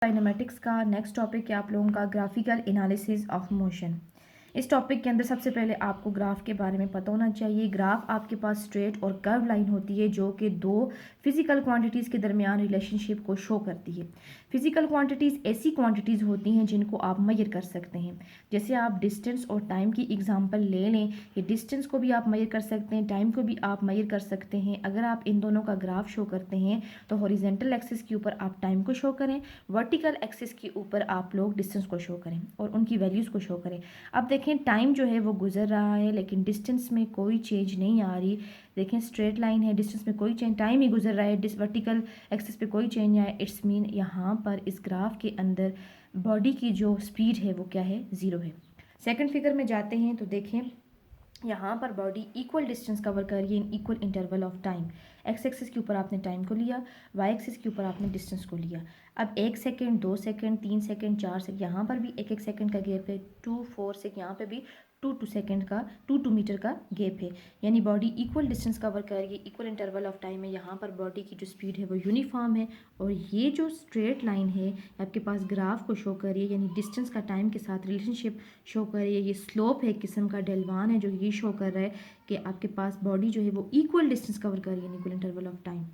Kinematics का next topic है आप लोगों का ग्राफिकल एनालिसिस ऑफ मोशन। इस टॉपिक के अंदर सबसे पहले आपको ग्राफ के बारे में पता होना चाहिए। ग्राफ आपके पास स्ट्रेट और कर्व लाइन होती है जो कि दो फिजिकल क्वांटिटीज़ के दरमियान रिलेशनशिप को शो करती है। फिजिकल क्वांटिटीज़ ऐसी क्वांटिटीज़ होती हैं जिनको आप मेजर कर सकते हैं। जैसे आप डिस्टेंस और टाइम की एग्जांपल ले लें, ये डिस्टेंस को भी आप मेजर कर सकते हैं, टाइम को भी आप मेजर कर सकते हैं। अगर आप इन दोनों का ग्राफ शो करते हैं तो हॉरिजेंटल एक्सिस के ऊपर आप टाइम को शो करें, वर्टिकल एक्सिस के ऊपर आप लोग डिस्टेंस को शो करें और उनकी वैल्यूज़ को शो करें। अब देखें टाइम जो है वो गुजर रहा है लेकिन डिस्टेंस में कोई चेंज नहीं आ रही। देखें स्ट्रेट लाइन है, डिस्टेंस में कोई चेंज, टाइम ही गुजर रहा है, वर्टिकल एक्सिस पे कोई चेंज नहीं आया। इट्स मीन यहाँ पर इस ग्राफ के अंदर बॉडी की जो स्पीड है वो क्या है, ज़ीरो है। सेकंड फिगर में जाते हैं तो देखें यहाँ पर बॉडी इक्वल डिस्टेंस कवर कर रही है in equal interval of time. X axis के ऊपर आपने टाइम को लिया, वाई एक्सिस के ऊपर आपने डिस्टेंस को लिया। अब 1 सेकेंड, 2 सेकेंड, 3 सेकेंड, 4 सेकेंड, यहाँ पर भी 1 1 सेकेंड का गैप है। 2 4 6 यहाँ पे भी 2 2 सेकेंड का 2 2 मीटर का गैप है। यानी बॉडी इक्वल डिस्टेंस कवर कर रही है, इक्वल इंटरवल ऑफ टाइम है। यहाँ पर बॉडी की जो स्पीड है वो यूनिफॉर्म है और ये जो स्ट्रेट लाइन है आपके पास ग्राफ को शो कर रही है, यानी डिस्टेंस का टाइम के साथ रिलेशनशिप शो कर रही है। ये स्लोप है किस्म का, डेल्वान है जो ये शो कर रहा है कि आपके पास बॉडी जो है वो इक्वल डिस्टेंस कवर कर रही है इक्वल इंटरवल ऑफ टाइम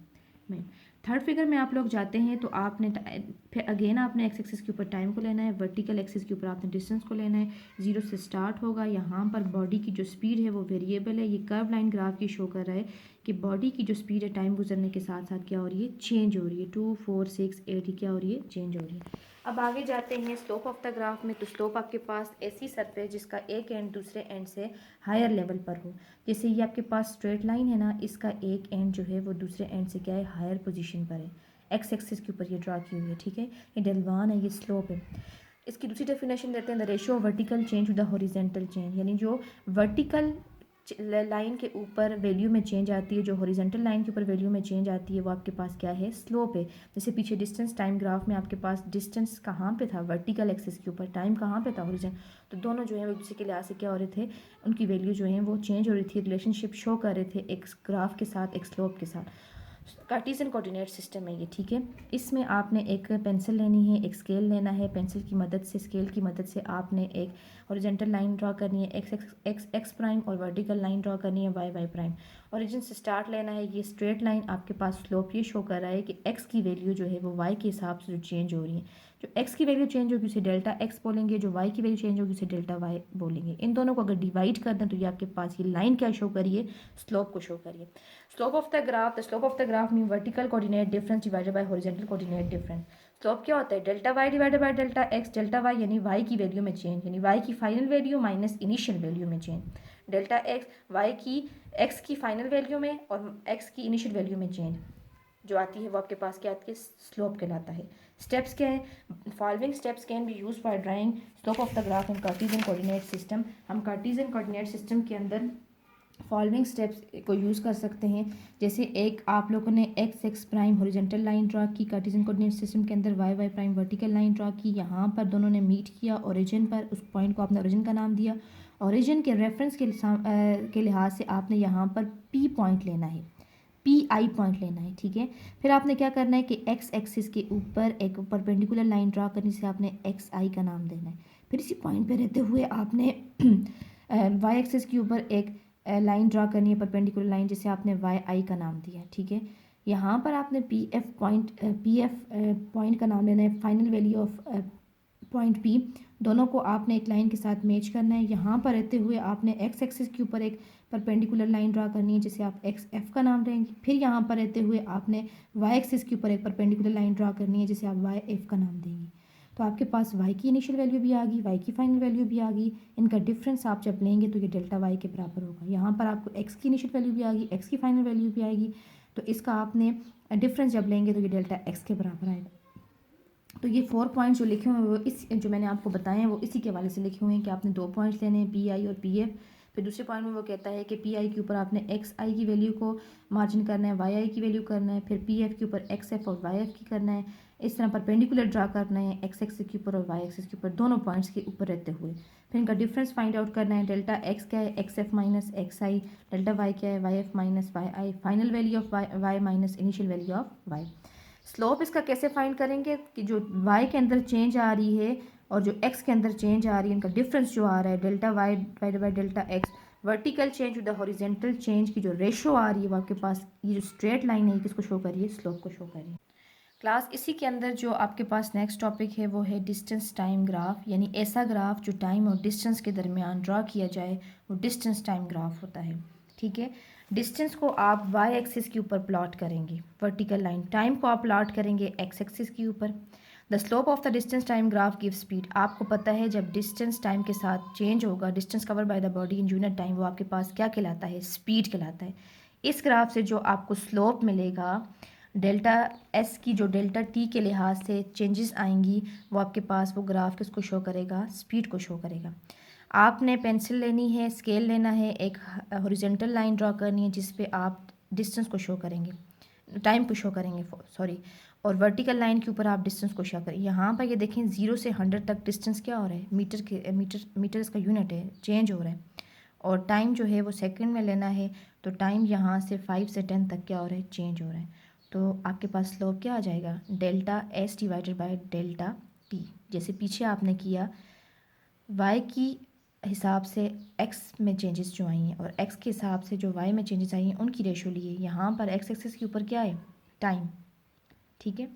में। थर्ड फिगर में आप लोग जाते हैं तो आपने फिर अगेन आपने एक्स एक्सिस के ऊपर टाइम को लेना है, वर्टिकल एक्सिस के ऊपर आपने डिस्टेंस को लेना है। जीरो से स्टार्ट होगा। यहाँ पर बॉडी की जो स्पीड है वो वेरिएबल है। ये कर्व लाइन ग्राफ की शो कर रहा है कि बॉडी की जो स्पीड है टाइम गुजरने के साथ साथ क्या हो रही है, चेंज हो रही है। 2 4 6 8 क्या हो रही है, चेंज हो रही है। अब आगे जाते हैं स्लोप ऑफ द ग्राफ में। तो स्लोप आपके पास ऐसी सरफेस जिसका एक एंड दूसरे एंड से हायर लेवल पर हो। जैसे ये आपके पास स्ट्रेट लाइन है ना, इसका एक एंड जो है वो दूसरे एंड से क्या है, हायर पोजीशन पर है। एक्स एक्सिस के ऊपर ये ड्रा की हुई है, ठीक है। ये डेल्वान है, ये स्लोप है। इसकी दूसरी डेफिनेशन देते हैं the ratio of vertical change to the horizontal change, यानी जो वर्टिकल लाइन के ऊपर वैल्यू में चेंज आती है, जो हॉरिजेंटल लाइन के ऊपर वैल्यू में चेंज आती है वो आपके पास क्या है, स्लोप है। जैसे पीछे डिस्टेंस टाइम ग्राफ में आपके पास डिस्टेंस कहाँ पे था, वर्टिकल एक्सिस के ऊपर, टाइम कहाँ पे था, हॉरिजेंटल। तो दोनों जो है वो एक दूसरे के लिहाज से क्या हो रहे थे, उनकी वैल्यू जो है वो चेंज हो रही थी, रिलेशनशिप शो कर रहे थे एक ग्राफ के साथ, एक स्लोप के साथ। कार्टेशियन कोऑर्डिनेट सिस्टम है ये, ठीक है। इसमें आपने एक पेंसिल लेनी है, एक स्केल लेना है। पेंसिल की मदद से, स्केल की मदद से आपने एक हॉरिजॉन्टल लाइन ड्रा करनी है, एक्स प्राइम, और वर्टिकल लाइन ड्रा करनी है, वाई वाई प्राइम। ओरिजिन से स्टार्ट लेना है। ये स्ट्रेट लाइन आपके पास स्लोप ये शो कर रहा है कि एक्स की वैल्यू जो है वो वाई के हिसाब से जो चेंज हो रही है। जो एक्स की वैल्यू चेंज होगी उसे डेल्टा एक्स बोलेंगे, जो वाई की वैल्यू चेंज होगी उसे डेल्टा वाई बोलेंगे। इन दोनों को अगर डिवाइड कर दें तो ये आपके पास ये लाइन क्या शो करिए, स्लोप को शो करिए। Slope of the slope of the graph mean vertical coordinate difference divided by horizontal coordinate difference. Slope क्या होता है, delta Y divided by delta X. Delta Y यानी वाई की वैल्यू में चेंज, यानी वाई की final value minus initial value में change. Delta X Y की एक्स की फाइनल वैल्यू में और एक्स की इनिशियल वैल्यू में चेंज जो आती है वो आपके पास क्या आती है, स्लोप कहलाता है। स्टेप्स क्या है, following steps can be use for drawing slope of the graph in Cartesian coordinate system. हम कार्टेशियन कोऑर्डिनेट सिस्टम के अंदर फॉलोइंग स्टेप्स को यूज़ कर सकते हैं। जैसे एक आप लोगों ने X prime horizontal line draw की, कार्टेशियन कोऑर्डिनेट सिस्टम के अंदर Y Y prime vertical line draw की। यहाँ पर दोनों ने मीट किया ओरिजिन पर, उस पॉइंट को आपने ओरिजिन का नाम दिया। ओरिजिन के रेफरेंस के लिहाज से आपने यहाँ पर पी पॉइंट लेना है, पी आई पॉइंट लेना है, ठीक है। फिर आपने क्या करना है कि एक्स एक्सिस के ऊपर एक परपेंडिकुलर लाइन ड्रा करने से आपने एक्स आई का नाम देना है। फिर इसी पॉइंट पे रहते हुए आपने वाई एक्सिस के ऊपर एक लाइन ड्रा करनी है, परपेंडिकुलर लाइन, जिसे आपने वाई आई का नाम दिया, ठीक है। यहाँ पर आपने पी एफ पॉइंट का नाम लेना है, final value of point P. दोनों को आपने एक लाइन के साथ मैच करना है। यहाँ पर रहते हुए आपने एक्स एक्सिस के ऊपर एक परपेंडिकुलर लाइन ड्रा करनी है जिसे आप एक्स एफ का नाम देंगे। फिर यहाँ पर रहते हुए आपने वाई एक्सिस के ऊपर एक परपेंडिकुलर लाइन ड्रा करनी है जिसे आप वाई एफ का नाम देंगे। तो आपके पास वाई की इनिशियल वैल्यू भी आ गई, वाई की फाइनल वैल्यू भी आ गई। इनका डिफरेंस आप जब लेंगे तो ये डेल्टा वाई के बराबर होगा। यहाँ पर आपको एक्स की इनिशियल वैल्यू भी आ गई, एक्स की फाइनल वैल्यू भी आएगी, तो इसका आपने डिफरेंस जब लेंगे तो ये डेल्टा एक्स के बराबर आएगा। तो ये 4 पॉइंट्स जो लिखे हुए हैं वो इस जो मैंने आपको बताए हैं वो इसी के हवाले से लिखे हुए हैं कि आपने 2 पॉइंट्स लेने हैं, पी आई और पी एफ। फिर दूसरे पॉइंट में वो कहता है कि पी आई के ऊपर आपने एक्स आई की वैल्यू को मार्जिन करना है, वाई आई की वैल्यू करना है, फिर पी एफ के ऊपर एक्स एफ और वाई एफ की करना है। इस तरह परपेंडिकुलर ड्रा करना है एक्स एक्सिस के ऊपर और वाई एक्सिस के ऊपर, दोनों पॉइंट्स के ऊपर रहते हुए। फिर इनका डिफरेंस फाइंड आउट करना है। डेल्टा एक्स क्या है, X F minus X I. Delta Y क्या है, Y F minus Y I. Final value of Y minus initial value of Y. Slope इसका कैसे फाइंड करेंगे कि जो y के अंदर चेंज आ रही है और जो x के अंदर चेंज आ रही है, इनका डिफरेंस जो आ रहा है delta Y divided by delta X, vertical change with horizontal change की जो रेशो आ रही है वो आपके पास ये जो स्ट्रेट लाइन है किसको शो कर रही है, स्लोप को शो कर रही है। क्लास इसी के अंदर जो आपके पास नेक्स्ट टॉपिक है वो है डिस्टेंस टाइम ग्राफ, यानी ऐसा ग्राफ जो टाइम और डिस्टेंस के दरमियान ड्रा किया जाए वो डिस्टेंस टाइम ग्राफ होता है। ठीक है, डिस्टेंस को आप वाई एक्सिस के ऊपर प्लॉट करेंगे वर्टिकल लाइन, टाइम को आप प्लॉट करेंगे एक्स एक्सिस के ऊपर। The slope of the distance time graph give speed, आपको पता है जब डिस्टेंस टाइम के साथ चेंज होगा, distance cover by the body in unit time, वो आपके पास क्या कहलाता है, स्पीड कहलाता है। इस ग्राफ से जो आपको स्लोप मिलेगा डेल्टा एस की जो डेल्टा टी के लिहाज से चेंजेस आएंगी वो आपके पास वो ग्राफ किसको शो करेगा, स्पीड को शो करेगा। आपने पेंसिल लेनी है, स्केल लेना है, एक हॉरिजॉन्टल लाइन ड्रॉ करनी है जिस पे आप डिस्टेंस को शो करेंगे, टाइम को शो करेंगे सॉरी, और वर्टिकल लाइन के ऊपर आप डिस्टेंस को शो करें। यहाँ पर ये देखें 0 से 100 तक डिस्टेंस क्या हो रहा है, मीटर इसका यूनिट है, चेंज हो रहा है। और टाइम जो है वो सेकंड में लेना है, तो टाइम यहाँ से 5 से 10 तक क्या हो रहा है, चेंज हो रहा है। तो आपके पास स्लोप क्या आ जाएगा, delta S divided by delta T. जैसे पीछे आपने किया वाई की हिसाब से एक्स में चेंजेस जो आई हैं और एक्स के हिसाब से जो वाई में चेंजेस आई हैं उनकी रेशो लिए, यहाँ पर एक्स एक्सिस के ऊपर क्या है, टाइम, ठीक है,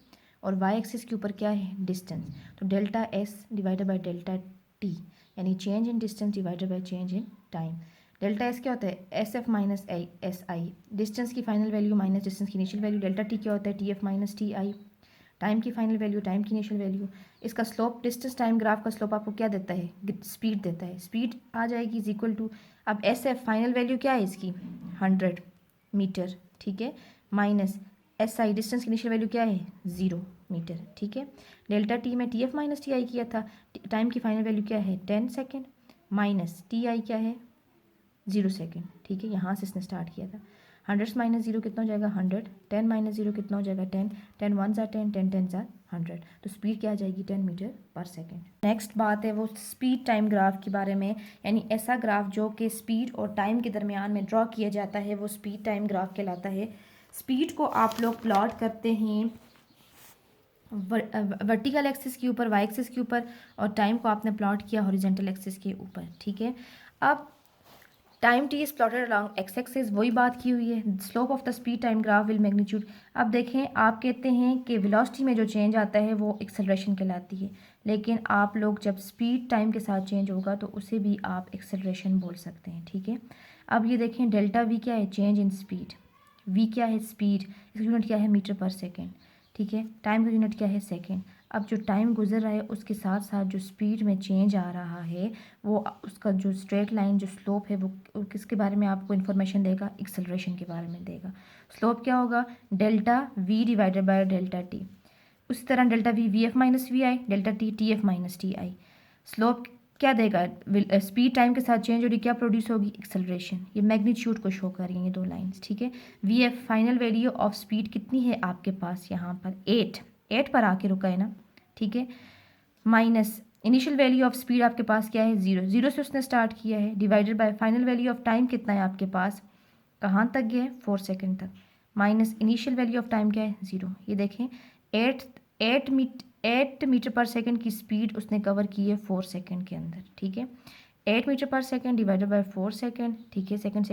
और वाई एक्सिस के ऊपर क्या है, डिस्टेंस। तो delta S divided by delta T, यानी change in distance divided by change in time. Delta S क्या होता है, S F minus S I, distance की फाइनल वैल्यू माइनस डिस्टेंस की इनिशियल वैल्यू। डेल्टा टी क्या होता है, T F minus T I, time की फाइनल वैल्यू टाइम की इनिशियल वैल्यू। इसका स्लोप डिस्टेंस टाइम ग्राफ का स्लोप आपको क्या देता है, स्पीड देता है। स्पीड आ जाएगी इज इक्वल टू, अब एस एफ फाइनल वैल्यू क्या है इसकी 100 मीटर, ठीक है, माइनस एस आई डिस्टेंस की इनिशियल वैल्यू क्या है 0 मीटर, ठीक है। डेल्टा टी में टी एफ माइनस टी आई किया था, टाइम की फाइनल वैल्यू क्या है 10 सेकेंड, माइनस टी आई क्या है 0 सेकेंड, ठीक है, यहाँ से इसने स्टार्ट किया था। 100 माइनस 0 कितना हो जाएगा 100, 10 माइनस 0 कितना हो जाएगा 10, 10 1 ज़ा 10, 10 10 ज़ा 100, तो स्पीड क्या आ जाएगी 10 मीटर पर सेकेंड। नेक्स्ट बात है वो स्पीड टाइम ग्राफ के बारे में, यानी ऐसा ग्राफ जो कि स्पीड और टाइम के दरमियान में ड्रॉ किया जाता है वो स्पीड टाइम ग्राफ कहलाता है। स्पीड को आप लोग प्लॉट करते हैं वर्टिकल एक्सिस के ऊपर, वाई एक्सिस के ऊपर, और टाइम को आपने प्लॉट किया हॉरिजॉन्टल एक्सिस के ऊपर, ठीक है। अब time T is plotted along x axis, वही बात की हुई है। Slope of the speed time graph will magnitude, अब देखें आप कहते हैं कि वेलोसिटी में जो चेंज आता है वो एक्सेलरेशन कहलाती है, लेकिन आप लोग जब स्पीड टाइम के साथ चेंज होगा तो उसे भी आप एक्सेलरेशन बोल सकते हैं, ठीक है। अब ये देखें डेल्टा वी क्या है, चेंज इन स्पीड, वी क्या है स्पीड, इसका यूनिट क्या है मीटर पर सेकेंड, ठीक है, टाइम का यूनिट क्या है सेकेंड। अब जो टाइम गुजर रहा है उसके साथ साथ जो स्पीड में चेंज आ रहा है वो उसका जो स्ट्रेट लाइन जो स्लोप है वो किसके बारे में आपको इन्फॉर्मेशन देगा, एक्सेलरेशन के बारे में देगा। स्लोप क्या होगा, delta V divided by delta T. उसी तरह delta V V F minus V I, delta T T F minus T I. Slope क्या देगा, स्पीड टाइम के साथ चेंज हो रही, क्या प्रोड्यूस होगी, एक्सेलरेशन। ये मैग्नीट्यूड को शो करेंगे ये दो लाइंस, ठीक है। V F final value of speed कितनी है आपके पास यहाँ पर 8 पर आके रुका है ना, ठीक है, minus initial value of speed आपके पास क्या है 0 से उसने स्टार्ट किया है, divided by final value of time कितना है आपके पास, कहाँ तक गया है 4 सेकेंड तक, minus initial value of time क्या है 0। ये देखें 8 मीटर पर सेकेंड की स्पीड उसने कवर की है 4 सेकेंड के अंदर, ठीक है। 8 मीटर पर सेकेंड डिवाइडेड बाय 4 सेकेंड, ठीक है, सेकेंड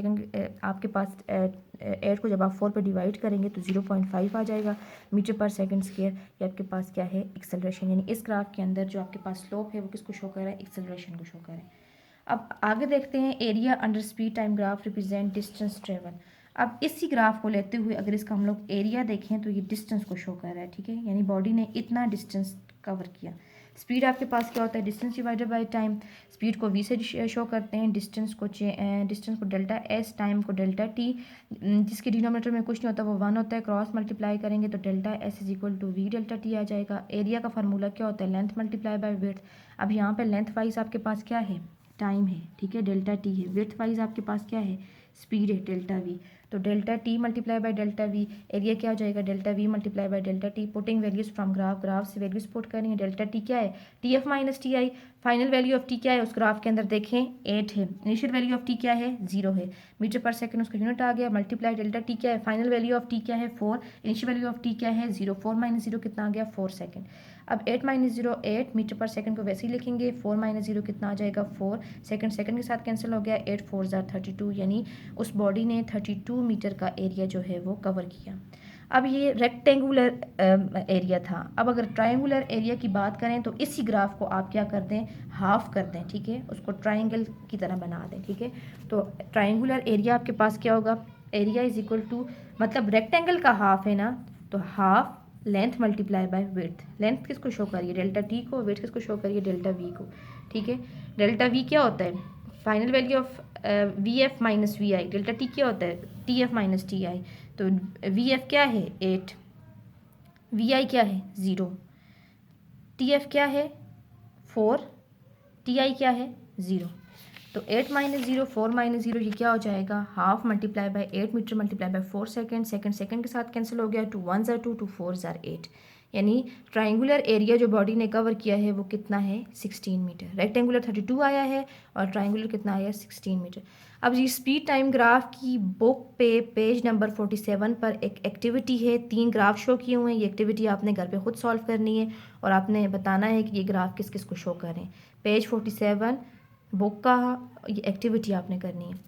आपके पास 8 को जब आप 4 पे डिवाइड करेंगे तो 0.5 आ जाएगा मीटर पर सेकेंड स्क्वायर। ये आपके पास क्या है, एक्सेलरेशन, यानी इस ग्राफ के अंदर जो आपके पास स्लोप है वो किसको शो कर रहा है, एक्सेलरेशन को शो कर रहा है। अब आगे देखते हैं area under speed time graph represent distance travel. अब इसी ग्राफ को लेते हुए अगर इसका हम लोग एरिया देखें तो ये डिस्टेंस को शो कर रहा है, ठीक है, यानी बॉडी ने इतना डिस्टेंस कवर किया। स्पीड आपके पास क्या होता है, distance divided by time. Speed को वी से शो करते हैं, डिस्टेंस को डेल्टा एस, टाइम को डेल्टा टी, जिसके डिनोमिनेटर में कुछ नहीं होता वो 1 होता है, क्रॉस मल्टीप्लाई करेंगे तो delta S is equal to V delta T आ जाएगा। एरिया का फार्मूला क्या होता है, लेंथ मल्टीप्लाई बाय विड्थ। अब यहाँ पे लेंथ वाइज आपके पास क्या है, टाइम है, ठीक है, डेल्टा टी है, विड्थ वाइज आपके पास क्या है स्पीड है डेल्टा वी। तो delta T multiply by delta we, area क्या हो जाएगा delta we multiply by delta T. Putting values from graph, graph से वैल्यूज पुट करनी है। डेल्टा टी क्या है, T F minus T I. Final value of T क्या है उस ग्राफ के अंदर देखें 8 है। इनिशियल वैल्यू ऑफ टी क्या है 0 है। मीटर पर सेकंड उसका यूनिट आ गया। मल्टीप्लाई डेल्टा टी क्या है, फाइनल वैल्यू ऑफ टी क्या है 4, इनिशियल वैल्यू ऑफ टी क्या है 0, 4 माइनस 0 कितना आ गया 4 सेकंड। अब 8 माइनस 0 8, मीटर पर सेकंड को वैसे ही लिखेंगे। 4 माइनस 0 कितना आ जाएगा 4 सेकंड, सेकंड के साथ कैंसिल हो गया। 8 4 32, यानी उस बॉडी ने 32 मीटर का एरिया जो है वो कवर किया। अब ये रेक्टेंगुलर एरिया था। अब अगर ट्रायंगुलर एरिया की बात करें तो इसी ग्राफ को आप क्या कर दें, हाफ कर दें, ठीक है, उसको ट्रायंगल की तरह बना दें, ठीक है। तो ट्रायंगुलर एरिया आपके पास क्या होगा, एरिया इज इक्वल टू, मतलब रेक्टेंगल का हाफ है ना, तो half length multiply by width. Length किसको शो करिए डेल्टा टी को, विड्थ किसको शो करिए डेल्टा वी को, ठीक है। डेल्टा वी क्या होता है, final value of V F minus V I. Delta T क्या होता है, T F minus T I. तो वी एफ क्या है 8, वी आई क्या है 0, टी एफ क्या है 4, टी आई क्या है 0। तो 8 माइनस 0 4 माइनस 0 ये क्या हो जाएगा, half multiply by 8 meter multiply by 4 second, second second के साथ कैंसिल हो गया। 2 1 ज़ार 2, 2 4 ज़ार 8, यानी ट्राइंगुलर एरिया जो बॉडी ने कवर किया है वो कितना है 16 मीटर। रेक्टेंगुलर 32 आया है और ट्राइंगुलर कितना आया 16 मीटर। अब ये स्पीड टाइम ग्राफ की बुक पे पेज नंबर 47 पर एक एक्टिविटी है, 3 ग्राफ शो किए हुए हैं। ये एक्टिविटी आपने घर पे खुद सॉल्व करनी है और आपने बताना है कि ये ग्राफ किस किस को शो करें। पेज 47 बुक का ये एक्टिविटी आपने करनी है।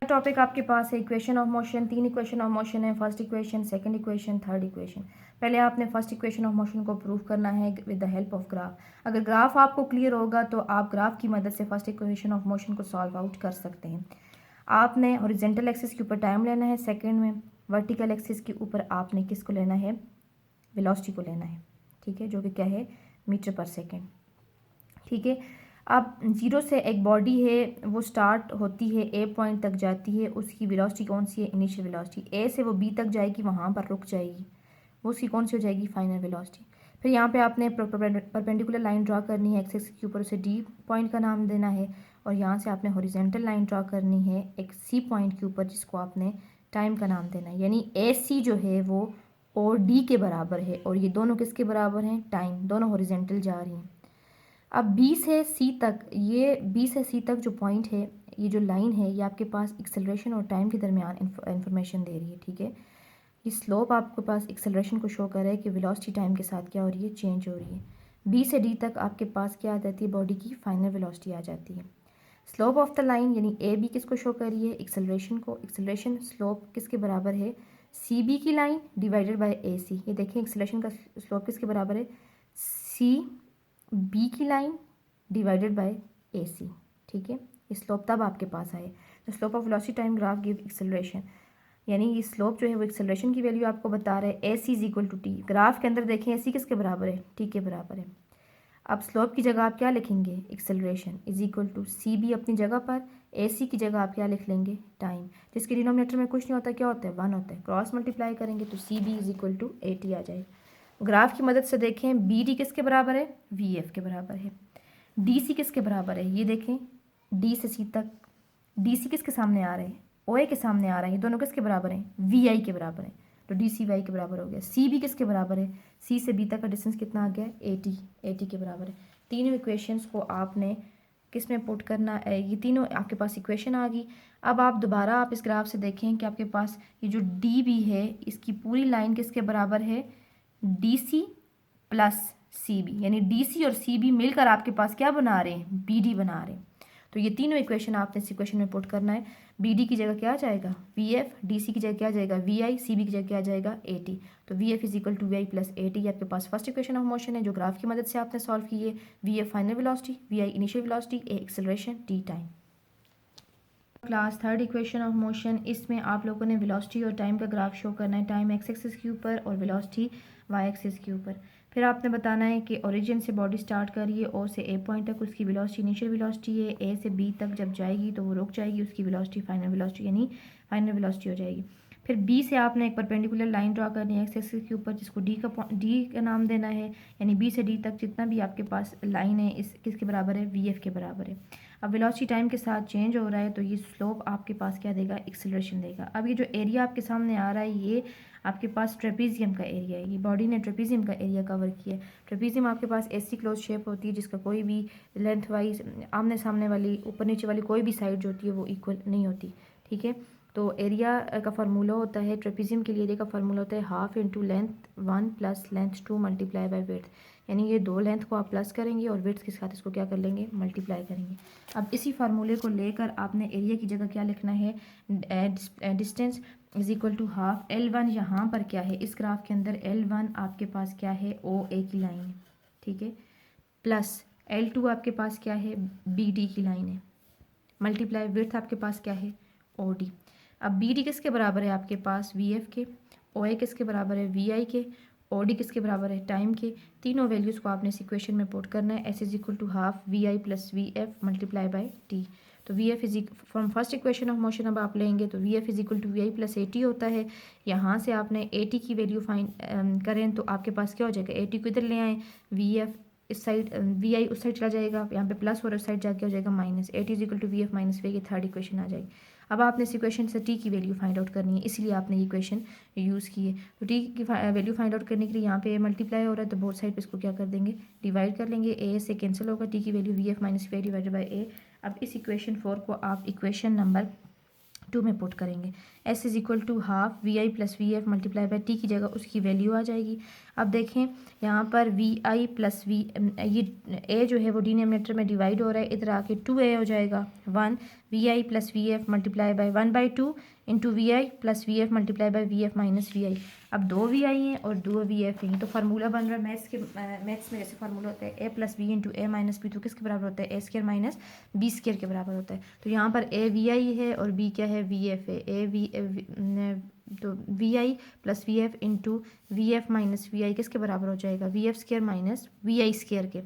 टॉपिक आपके पास है equation of motion. 3 equation of motion है, first equation, second equation, third equation. पहले आपने फर्स्ट इक्वेशन ऑफ मोशन को प्रूव करना है with the help of graph. अगर ग्राफ आपको क्लियर होगा तो आप ग्राफ की मदद से फर्स्ट इक्वेशन ऑफ मोशन को सॉल्व आउट कर सकते हैं। आपने हॉरिजॉन्टल एक्सिस के ऊपर टाइम लेना है सेकंड में, वर्टिकल एक्सिस के ऊपर आपने किसको लेना है, वेलोसिटी को लेना है, ठीक है, जो कि क्या है मीटर पर सेकेंड, ठीक है। अब 0 से एक बॉडी है वो स्टार्ट होती है, ए पॉइंट तक जाती है, उसकी वेलोसिटी कौन सी है, इनिशियल वेलोसिटी। ए से वो बी तक जाएगी, वहाँ पर रुक जाएगी, वो उसकी कौन सी हो जाएगी, फाइनल वेलोसिटी। फिर यहाँ पे आपने परपेंडिकुलर लाइन ड्रा करनी है एक्स एक्सिस के ऊपर, उसे डी पॉइंट का नाम देना है। और यहाँ से आपने हॉरिजॉन्टल लाइन ड्रा करनी है एक सी पॉइंट के ऊपर, जिसको आपने टाइम का नाम देना है। यानी ए सी जो है वो और डी के बराबर है, और ये दोनों किसके बराबर हैं, टाइम, दोनों हॉरिजॉन्टल जा रही हैं। अब बी से सी तक, ये बी से सी तक जो पॉइंट है, ये जो लाइन है, ये आपके पास एक्सेलरेशन और टाइम के दरमियान इंफॉर्मेशन दे रही है, ठीक है। ये स्लोप आपके पास एक्सेलरेशन को शो कर रहा है कि वेलोसिटी टाइम के साथ क्या हो रही है, चेंज हो रही है। बी से डी तक आपके पास क्या आ जाती है, बॉडी की फाइनल वेलोसिटी आ जाती है। स्लोप ऑफ द लाइन यानी ए बी किसको शो कर रही है, एक्सेलरेशन को। एक्सेलरेशन स्लोप किसके बराबर है, सी बी की लाइन डिवाइडेड बाय ए सी। ये देखें एक्सेलरेशन का स्लोप किसके बराबर है, सी बी की लाइन डिवाइडेड बाय ए सी, ठीक है। ये स्लोप तब आपके पास आए तो slope of velocity time graph give acceleration, यानी ये स्लोप जो है वो एक्सेलरेशन की वैल्यू आपको बता रहे हैं। A C is equal to T, graph के अंदर देखें ए सी किसके बराबर है, टी के बराबर है। अब स्लोप की जगह आप क्या लिखेंगे, acceleration is equal to C B अपनी जगह पर, ए सी की जगह आप क्या लिख लेंगे, टाइम, जिसके डिनोमिनेटर में कुछ नहीं होता, क्या होता है 1 होता है। क्रॉस मल्टीप्लाई करेंगे तो C B is equal to A T आ जाएगा। ग्राफ की मदद से देखें बी डी किसके बराबर है, वी एफ के बराबर है। डी सी किसके बराबर है, ये देखें डी से सी तक, डी सी किसके सामने आ रहे हैं, ओ ए के सामने आ रहे हैं, ये दोनों किसके बराबर हैं, वी आई के बराबर हैं, तो डी सी वाई के बराबर हो गया। सी बी किसके बराबर है, सी से बी तक का डिस्टेंस कितना आ गया, ए टी के बराबर है। तीनों इक्वेशंस को आपने किस में पुट करना है, ये तीनों आपके पास इक्वेशन आ गई। अब आप दोबारा आप इस ग्राफ से देखें कि आपके पास ये जो डी बी है इसकी पूरी लाइन किसके बराबर है, D C plus C B, यानी डी सी और सी बी मिलकर आपके पास क्या बना रहे हैं, बी डी बना रहे हैं। तो ये तीनों इक्वेशन आपने इस इक्वेशन में पुट करना है। बी डी की जगह क्या आ जाएगा, वी एफ, डी सी की जगह क्या आ जाएगा, वी आई, सी बी की जगह क्या आ जाएगा, ए टी। तो V F is equal to V I plus A T, ये आपके पास फर्स्ट इक्वेशन ऑफ मोशन है जो ग्राफ की मदद से आपने सॉल्व की है। V F final velocity, V I initial velocity, A acceleration, T time. Class third equation of motion, इसमें आप लोगों ने वेलोसिटी और टाइम का ग्राफ शो करना है, टाइम एक्स एक्सिस के ऊपर और वेलोसिटी वाई एक्सिस के ऊपर। फिर आपने बताना है कि ओरिजिन से बॉडी स्टार्ट करिए, ओ से ए पॉइंट तक उसकी वेलोसिटी इनिशियल वेलोसिटी है, ए से बी तक जब जाएगी तो वो रुक जाएगी, उसकी वेलोसिटी फाइनल वेलोसिटी यानी फाइनल वेलोसिटी हो जाएगी। फिर बी से आपने एक परपेंडिकुलर लाइन ड्रा करनी है एक्स एक्सिस के ऊपर, जिसको डी का नाम देना है, यानी बी से डी तक जितना भी आपके पास लाइन है इस किसके बराबर है, वी एफ के बराबर है। अब वेलोसिटी टाइम के साथ चेंज हो रहा है तो ये स्लोप आपके पास क्या देगा, एक्सेलरेशन देगा। अब ये जो एरिया आपके सामने आ रहा है ये आपके पास ट्रेपीजियम का एरिया है, ये बॉडी ने ट्रेपीजियम का एरिया कवर किया है। ट्रेपीजियम आपके पास ऐसी क्लोज शेप होती है जिसका कोई भी लेंथ वाइज आमने सामने वाली ऊपर नीचे वाली कोई भी साइड जो होती है वो इक्वल नहीं होती, ठीक है। तो एरिया का फार्मूला होता है, ट्रेपीजियम के लिए एरिया का फार्मूला होता है half into length 1 plus length 2 multiply by width, यानी ये दो लेंथ को आप प्लस करेंगे और विड्थ के साथ इसको क्या कर लेंगे, मल्टीप्लाई करेंगे। अब इसी फार्मूले को लेकर आपने एरिया की जगह क्या लिखना है, distance is equal to half L1 यहाँ पर क्या है, इस ग्राफ के अंदर L1 आपके पास क्या है, OA की लाइन है, ठीक है, प्लस L2 आपके पास क्या है, BD की लाइन है, मल्टीप्लाई विड्थ आपके पास क्या है, OD। अब BD किसके बराबर है आपके पास, VF के, OA किसके बराबर है, VI के, OD किसके बराबर है, टाइम के। तीनों वैल्यूज़ को आपने इस इक्वेशन में पुट करना है, S is equal to half VI plus VF multiply by T। तो VF is from first equation of motion अब आप लेंगे तो VF is equal to VI plus AT होता है। यहाँ से आपने AT की वैल्यू फाइंड करें तो आपके पास क्या हो जाएगा, AT को इधर ले आएँ, VF इस साइड, VI उस साइड चला जाएगा, यहाँ पे प्लस और उस साइड जाके हो जाएगा minus, AT is equal to VF minus VI की थर्ड इक्वेशन आ जाएगी। अब आपने इस इक्वेशन से T की वैल्यू फाइंड आउट करनी है, इसलिए आपने ये इक्वेशन यूज़ की है। तो T की वैल्यू फाइंड आउट करने के लिए यहाँ पे मल्टीप्लाई हो रहा है तो बोथ साइड पे इसको क्या कर देंगे, डिवाइड कर लेंगे, A से कैंसिल होगा, T की value VF minus VI divided by A। अब इस इक्वेशन 4 को आप इक्वेशन नंबर 2 में पुट करेंगे, S is equal to half VI plus VF multiply by T की जगह उसकी वैल्यू आ जाएगी। अब देखें यहाँ पर VI प्लस ये A जो है वो डिनोमिनेटर में डिवाइड हो रहा है, इधर आके 2A हो जाएगा, 1 VI plus VF multiply by 1/2 into VI plus VF multiply by VF minus VI। अब दो VI हैं और दो VF हैं, तो फार्मूला बन रहा है मैथ्स में जैसे फार्मूला होता है A plus B into A minus B, तो किसके बराबर होता है, A square minus B square के बराबर होता है। तो यहाँ पर A VI है और B क्या है, VF है। तो VI plus VF into VF minus VI किसके बराबर हो जाएगा, VF square minus VI square के।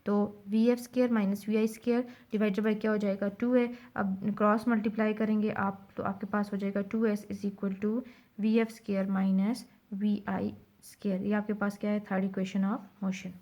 तो VF square minus VI square divided by क्या हो जाएगा, 2A। अब क्रॉस मल्टीप्लाई करेंगे आप तो आपके पास हो जाएगा 2S is equal to VF square minus VI square. ये आपके पास क्या है, थर्ड इक्वेशन ऑफ मोशन।